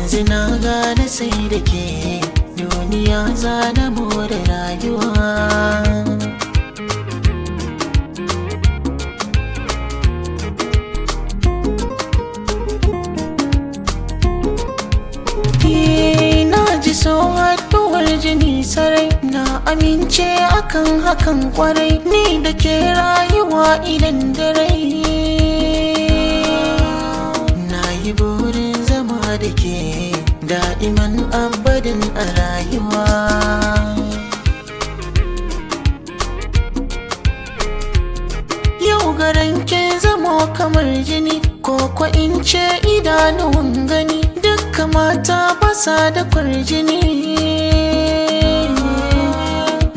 yanzu na gane sai da ke duniya za na more rayuwa. So haɗuwar jini sarai na amince akan hakan kwarai ni da ke rayuwa idan da rai. Na yi burin zama da ke da'iman abadin a rayuwa. Yau garin ke zamo kamar jini ko in ce idanuwan gani, dukka mata basa da kwarjini.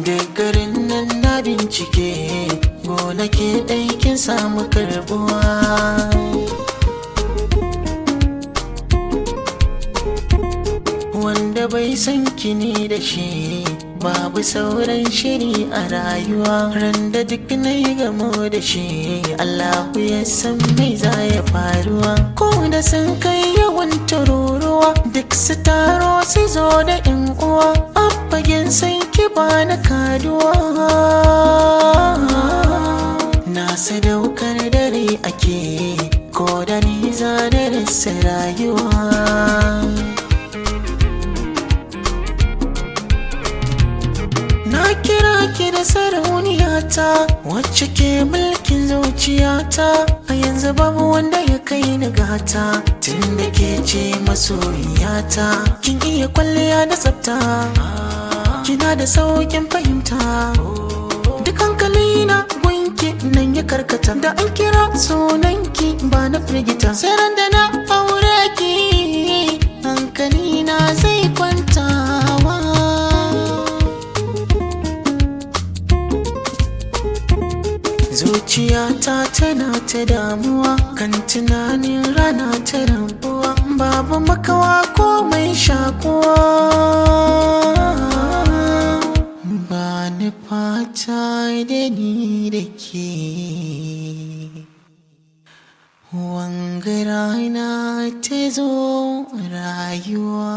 Da garin nan na bincike gona ke ɗaikin samu karbuwa. Wanda bai san kini da shi babu sauran shiri a rayuwa. Randa duk na yi gamo da shi Allahu ya san mai za ya faruwa. Ko da sun kai yawan tururuwa duk su taro su zo da yan uwa, a fagen san ki ba na kaduwa. Na sadaukar da rai ake ko da ni za da rasa rayuwa. Na kira ki da sarauniyata wacce ke mulkin zuciyata, a yanzu babu wanda ya kai ni gata tunda ke ce masoyiyata. Kin iya kwalliya da tsafta, kina da saukin fahimta, duk hankalina gunki nan ya karkata. Da an kira sunanki ba na firgita, sai ran da na aure ki hankalina zai kwantawa. Zuciyata tana ta damuwa kan tunanin rana ta rabuwa, babu makawa ko mai shakuwa. Ba ni fata da ni da ke wanga rana ta zo rayuwa.